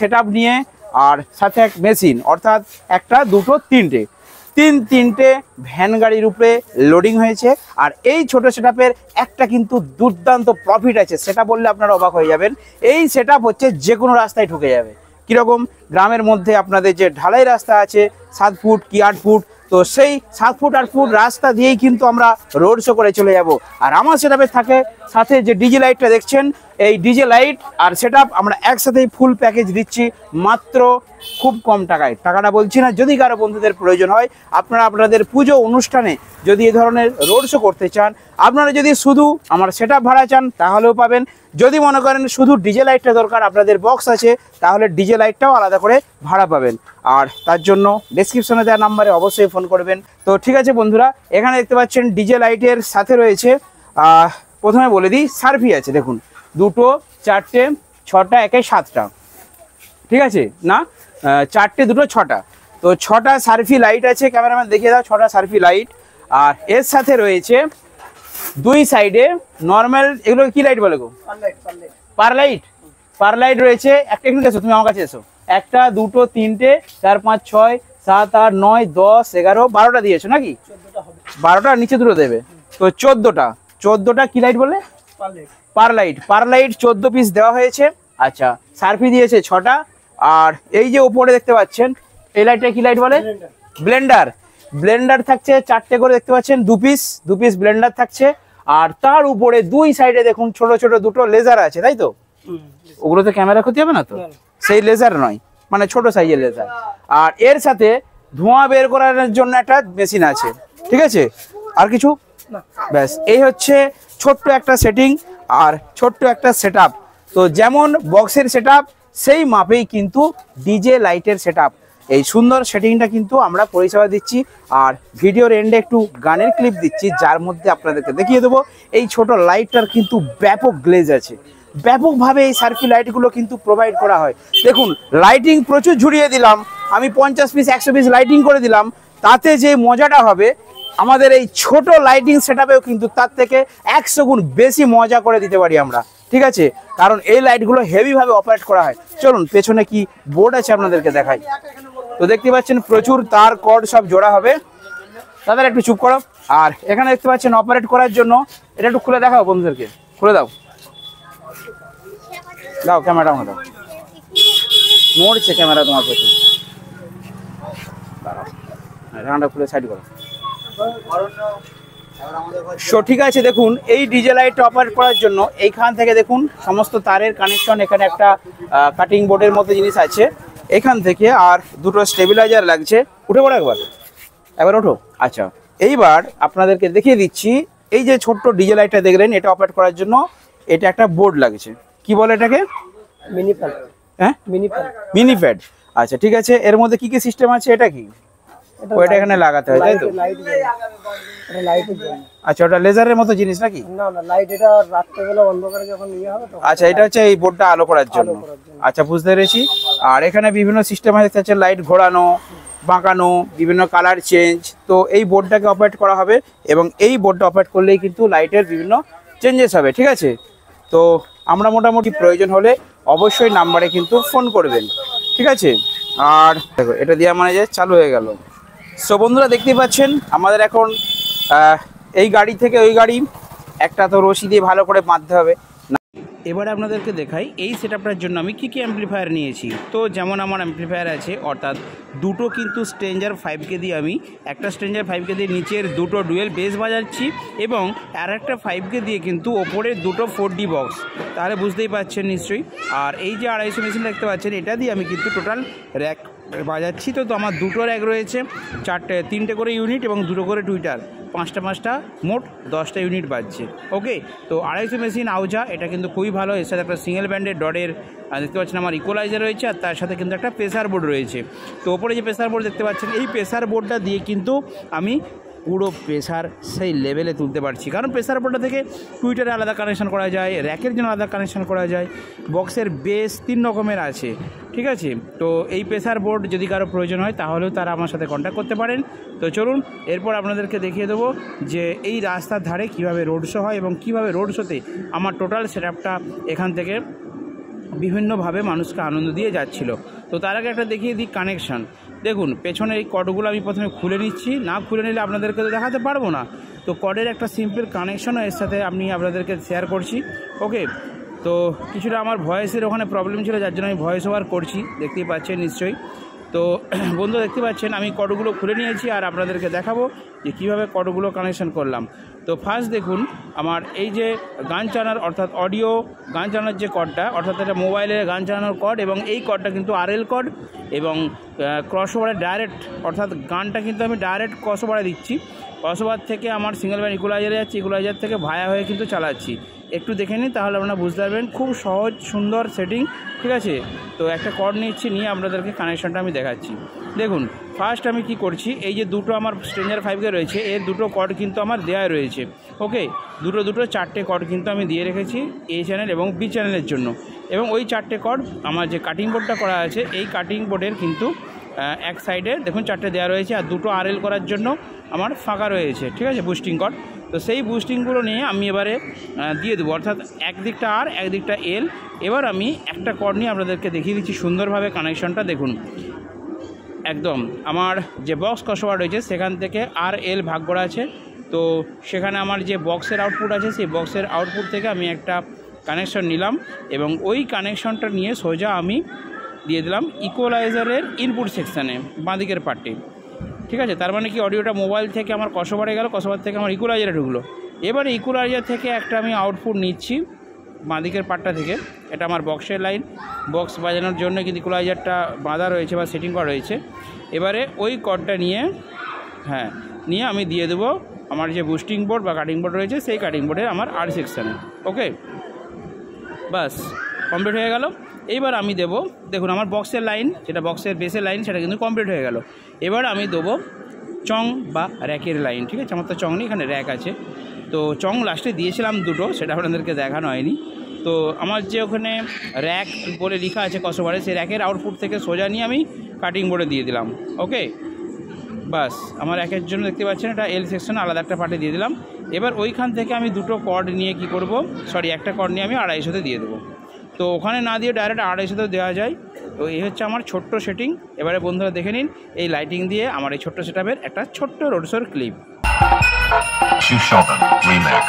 Setup নিয়ে আর সাথে এক মেশিন, অর্থাৎ একটা দুটো তিনটে ভ্যান গাড়ির উপরে লোডিং হয়েছে। আর এই ছোট সেটআপের একটা কিন্তু দুর্দান্ত প্রফিট আছে, সেটা বললে আপনারা অবাক হয়ে যাবেন। এই সেটআপ হচ্ছে যে কোনো রাস্তায় ঢুকে যাবে। কীরকম? গ্রামের মধ্যে আপনাদের যে ঢালাই রাস্তা আছে 7 ফুট কি 8 ফুট, তো সেই 7 ফুট 8 ফুট রাস্তা দিয়েই কিন্তু আমরা রোড শো করে চলে যাব। আর আমার সেটআপে থাকে সাথে যে ডিজে লাইটটা দেখছেন, এই ডিজে লাইট আর সেটআপ আমরা একসাথেই ফুল প্যাকেজ দিচ্ছি মাত্র খুব কম টাকায়। টাকাটা বলছি না, যদি কারো বন্ধুদের প্রয়োজন হয়, আপনারা আপনাদের পুজো অনুষ্ঠানে যদি এই ধরনের রোড শো করতে চান, আপনারা যদি শুধু আমার সেটআপ ভাড়া চান তাহলেও পাবেন। যদি মনে করেন শুধু ডিজে লাইটটা দরকার, আপনাদের বক্স আছে, তাহলে ডিজে লাইটটাও আলাদা করে ভাড়া পাবেন। আর তার জন্য ডেসক্রিপশনে দেওয়া নাম্বারে অবশ্যই ফোন করবেন। তো ঠিক আছে বন্ধুরা, এখানে দেখতে পাচ্ছেন ডিজে লাইটের সাথে রয়েছে, প্রথমে বলে দিই, সার্ভি আছে দেখুন, 2, 4, 6টা, 1, 7টা, ঠিক আছে না, 4, 2, 6টা, তো 6টা সার্ভি লাইট আছে। ক্যামেরাম্যান দেখিয়ে দাও 6টা সার্ভি লাইট। আর এর সাথে রয়েছে 2 সাইডে নর্মাল, এগুলো কি লাইট বলে গো? পার লাইট রয়েছে। একটা একটু এসো, তুমি আমার কাছে এসো। 1, 2, 3, 4, 5, 6, 7, 8, 9, 10, 11, 12টা দিয়েছো নাকি? 12টা, নিচে দুটো দেবে, তো 14টা কি লাইট বলে? পার লাইট 14 পিস দেওয়া হয়েছে। আচ্ছা, সার্ফি দিয়েছে 6টা। আর এই যে উপরে দেখতে পাচ্ছেন এই লাইটটা কি লাইট বলে? ব্লেন্ডার থাকছে 4টে করে, দেখতে পাচ্ছেন 2 পিস ব্লেন্ডার থাকছে। আর তার উপরে 2 সাইডে দেখুন ছোট ছোট দুটো লেজার আছে, তাই তো? ওগুলোতে ক্যামেরা ক্ষতি হবে না তো? সেই লেজার নয়, মানে ছোট সাইজের লেজার। আর এর সাথে ধোঁয়া বের করার জন্য একটা মেশিন আছে, ঠিক আছে? আর কিছু ব্যাস, এই হচ্ছে ছোট্ট একটা সেটিং আর ছোট্ট একটা সেটআপ। তো যেমন বক্সের সেটআপ সেই মাপেই কিন্তু ডিজে লাইটের সেটআপ। এই সুন্দর সেটিংটা কিন্তু আমরা পরিষেবা দিচ্ছি। আর ভিডিওর এন্ডে একটু গানের ক্লিপ দিচ্ছি, যার মধ্যে আপনাদেরকে দেখিয়ে দেবো এই ছোট লাইটটার কিন্তু ব্যাপক গ্লেজ আছে। ব্যাপকভাবে এই সার্ফি লাইটগুলো কিন্তু প্রোভাইড করা হয়। দেখুন, লাইটিং প্রচুর ঝুড়িয়ে দিলাম আমি, 50 পিস 100 পিস লাইটিং করে দিলাম, তাতে যে মজাটা হবে আমাদের এই ছোট লাইটিং সেটআপেও কিন্তু তার থেকে 100 গুণ বেশি মজা করে দিতে পারি আমরা, ঠিক আছে? কারণ এই লাইটগুলো হেভিভাবে অপারেট করা হয়। চলুন পেছনে কি বোর্ড আছে আপনাদেরকে দেখাই। তো দেখতে পাচ্ছেন প্রচুর তার কর্ড সব জোড়া হবে। তাদের একটু চুপ করো। আর এখানে দেখতে পাচ্ছেন অপারেট করার জন্য, এটা একটু খুলে দেখাও বন্ধুদেরকে, খুলে দাও ক্যামেরা দাও, নড়ছে ক্যামেরা তোমার প্রচুর, ঢাকনাটা খুলে সাইড করো। সো ঠিক আছে, দেখুন এই ডিজে লাইটটা অপারেট করার জন্য এইখান থেকে দেখুন সমস্ত তারের কানেকশন, এখানে একটা কাটিং বোর্ডের মতো জিনিস আছে এখান থেকে, আর দুটো স্টেবিলাইজার লাগছে। উঠে পড়ো একবার ওঠো। আচ্ছা, এইবার আপনাদেরকে দেখিয়ে দিচ্ছি, এই যে ছোট্ট ডিজে লাইটটা দেখলেন, এটা অপারেট করার জন্য এটা একটা বোর্ড লাগছে। কি বলে এটাকে? Mini pad. হ্যাঁ, মিনি প্যাড। আচ্ছা ঠিক আছে, এর মধ্যে কি কি সিস্টেম আছে? এটা কি? ওইটা এখানে লাগাতে হয়, তাই তো? আচ্ছা, ওটা লেজারের মতো জিনিস নাকি? না না, লাইট এটা রাত্রেবেলা অন্ধকারে যখন ইয়ে হবে তখন। আচ্ছা, এটা হচ্ছে এই বোর্ডটা আলো করার জন্য। আচ্ছা, বুঝতে পেরেছি। আর এখানে বিভিন্ন সিস্টেম আছে, লাইট ঘোরানো, বাঁকানো, বিভিন্ন কালার চেঞ্জ। তো এই বোর্ডটাকে অপারেট করা হবে এবং এই বোর্ডটা অপারেট করলেই কিন্তু লাইটের বিভিন্ন চেঞ্জেস হবে, ঠিক আছে? তো আমরা মোটামুটি প্রয়োজন হলে অবশ্যই নাম্বারে কিন্তু ফোন করবেন, ঠিক আছে? আর দেখো, এটা দেওয়া মানে যে চালু হয়ে গেল। সো বন্ধুরা দেখতেই পাচ্ছেন আমাদের এখন এই গাড়ি থেকে ওই গাড়ি একটা তো রশি দিয়ে ভালো করে বাঁধতে হবে। এবারে আপনাদেরকে দেখাই এই সেটআপটার জন্য আমি কি অ্যাম্পলিফায়ার নিয়েছি। তো যেমন আমার অ্যাম্পলিফায়ার আছে, অর্থাৎ দুটো কিন্তু স্ট্রেঞ্জার 5K দিয়ে আমি একটা স্ট্রেঞ্জার 5K দিয়ে নিচের দুটো ডুয়েল বেস বাজাচ্ছি এবং আর একটা 5K দিয়ে কিন্তু ওপরের দুটো 4D বক্স, তাহলে বুঝতেই পারছেন নিশ্চয়ই। আর এই যে 250 মেশিন দেখতে পাচ্ছেন, এটা দিয়ে আমি কিন্তু টোটাল র্যাক বাজাচ্ছি। তো আমার দুটো র্যাক রয়েছে, 3টে করে ইউনিট এবং দুটো করে টুইটার, 5টা মোট 10টা ইউনিট বাজছে। ওকে, তো 250 মেশিন আউজা, এটা কিন্তু খুবই ভালো। এর সাথে একটা সিঙ্গেল ব্যান্ডের ডটের দেখতে পাচ্ছেন আমার ইকোলাইজার রয়েছে, আর তার সাথে কিন্তু একটা প্রেসার বোর্ড রয়েছে। তো ওপরে যে প্রেসার বোর্ড দেখতে পাচ্ছেন, এই প্রেসার বোর্ডটা দিয়ে কিন্তু আমি পুরো প্রেসার সেই লেভেলে তুলতে পারছি, কারণ প্রেসার বোর্ডটা থেকে টুইটারে আলাদা কানেকশন করা যায়, র্যাকের জন্য আলাদা কানেকশন করা যায়, বক্সের বেস 3 রকমের আছে, ঠিক আছে? তো এই প্রেসার বোর্ড যদি কারো প্রয়োজন হয় তাহলেও তারা আমার সাথে কন্ট্যাক্ট করতে পারেন। তো চলুন এরপর আপনাদেরকে দেখিয়ে দেবো যে এই রাস্তার ধারে কিভাবে রোড শো হয় এবং কিভাবে রোড শোতে আমার টোটাল সেটআপটা এখান থেকে বিভিন্নভাবে মানুষকে আনন্দ দিয়ে যাচ্ছিল। তো তার আগে একটা দেখিয়ে দিই কানেকশান। দেখুন পেছনের এই কর্ডগুলো আমি প্রথমে খুলে নিচ্ছি, না খুলে নিলে আপনাদেরকে তো দেখাতে পারবো না। তো কর্ডের একটা সিম্পল কানেকশনও এর সাথে আমি আপনাদেরকে শেয়ার করছি। ওকে, তো কিছুটা আমার ভয়েসের ওখানে প্রবলেম ছিল, যার জন্য আমি ভয়েস ওভার করছি, দেখতেই পাচ্ছেন নিশ্চয়ই। তো বন্ধু দেখতে পাচ্ছেন আমি কর্ডগুলো খুলে নিয়েছি, আর আপনাদেরকে দেখাবো যে কীভাবে কর্ডগুলো কানেকশন করলাম। তো ফার্স্ট দেখুন আমার এই যে গান চালানোর অর্থাৎ অডিও গান চালানোর যে কর্ডটা, অর্থাৎ এটা মোবাইলের গান চালানোর কর্ড, এবং এই কর্ডটা কিন্তু আরএল কর্ড এবং ক্রসওভারে ডাইরেক্ট, অর্থাৎ গানটা কিন্তু আমি ডাইরেক্ট ক্রসওভারে দিচ্ছি। ক্রসওভার থেকে আমার সিঙ্গেল ব্যান্ড ইকুয়ালাইজারে যাচ্ছি, ইকুয়ালাইজার থেকে ভায়া হয়ে কিন্তু চালাচ্ছি। একটু দেখে নিন তাহলে আপনারা বুঝতে পারবেন, খুব সহজ সুন্দর সেটিং, ঠিক আছে। তো একটা কর্ড নিচ্ছি, নিয়ে আপনাদেরকে কানেকশনটা আমি দেখাচ্ছি। দেখুন ফার্স্ট আমি কি করছি, এই যে দুটো আমার স্ট্রেঞ্জার 5K রয়েছে, এর দুটো কর্ড কিন্তু আমার দেওয়া রয়েছে। ওকে, দুটো চারটে কর্ড কিন্তু আমি দিয়ে রেখেছি এ চ্যানেল এবং বি চ্যানেলের জন্য, এবং ওই চারটে কর্ড আমার যে কাটিং বোর্ডটা করা আছে, এই কাটিং বোর্ডের কিন্তু এক সাইডে দেখুন চারটে দেওয়া রয়েছে, আর দুটো আরএল করার জন্য আমার ফাঁকা রয়েছে, ঠিক আছে, বুস্টিং কর্ড। তো সেই বুস্টিংগুলো নিয়ে আমি এবারে দিয়ে দেবো, অর্থাৎ একদিকটা আর একদিকটা এল। এবার আমি একটা কর্ড নিয়ে আপনাদেরকে দেখিয়ে দিচ্ছি সুন্দরভাবে কানেকশনটা। দেখুন একদম আমার যে বক্স ক্রসওভার রয়েছে সেখান থেকে আর এল ভাগ করা আছে। তো সেখানে আমার যে বক্সের আউটপুট আছে, সেই বক্সের আউটপুট থেকে আমি একটা কানেকশন নিলাম, এবং ওই কানেকশনটা নিয়ে সোজা আমি দিয়ে দিলাম ইকুয়ালাইজারের ইনপুট সেকশানে বাঁদিকের পার্টে, ঠিক আছে। তার মানে কি অডিওটা মোবাইল থেকে আমার ক্রসওভারে গেল, ক্রসওভার থেকে আমার ইকুয়ালাইজারে ঢুকলো। এবারে ইকুয়ালাইজার থেকে একটা আমি আউটপুট নিচ্ছি বাঁদিকের পার্টটা থেকে, এটা আমার বক্সের লাইন, বক্স বাজানোর জন্য কিন্তু ইকুয়ালাইজারটা বাঁধা রয়েছে বা সেটিং করা রয়েছে। এবারে ওই কর্ডটা নিয়ে নিয়ে আমি দিয়ে দেবো আমার যে বুস্টিং বোর্ড বা কাটিং বোর্ড রয়েছে, সেই কাটিং বোর্ডের আমার আর সেকশানে। ওকে, বাস কমপ্লিট হয়ে গেল। এইবার আমি দেবো, দেখুন আমার বক্সের লাইন, যেটা বক্সের বেসের লাইন, সেটা কিন্তু কমপ্লিট হয়ে গেল। এবার আমি দেবো চং বা র্যাকের লাইন, ঠিক আছে। আমার তো চং নেই, এখানে র্যাক আছে। তো চং লাস্টে দিয়েছিলাম দুটো, সেটা আপনাদেরকে দেখানো হয়নি। তো আমার যে ওখানে র্যাক বলে লেখা আছে ক্রসওভারে, সেই র্যাকের আউটপুট থেকে সোজা নিয়ে আমি কাটিং বোর্ডে দিয়ে দিলাম। ওকে, বাস আমার র্যাকের জন্য দেখতে পাচ্ছেন এটা এল সেকশন আলাদা একটা পার্টে দিয়ে দিলাম। এবার ওইখান থেকে আমি দুটো কর্ড নিয়ে কি করব, একটা কর্ড নিয়ে আমি 250-তে দিয়ে দেবো। তো ওখানে না দিয়ে ডাইরেক্ট 250-তেও দেওয়া যায়। তো এই হচ্ছে আমার ছোট্ট সেটিং। এবারে বন্ধুরা দেখে নিন এই লাইটিং দিয়ে আমার এই ছোট্ট সেটআপের একটা ছোট্ট রোড শোর ক্লিপ। Remix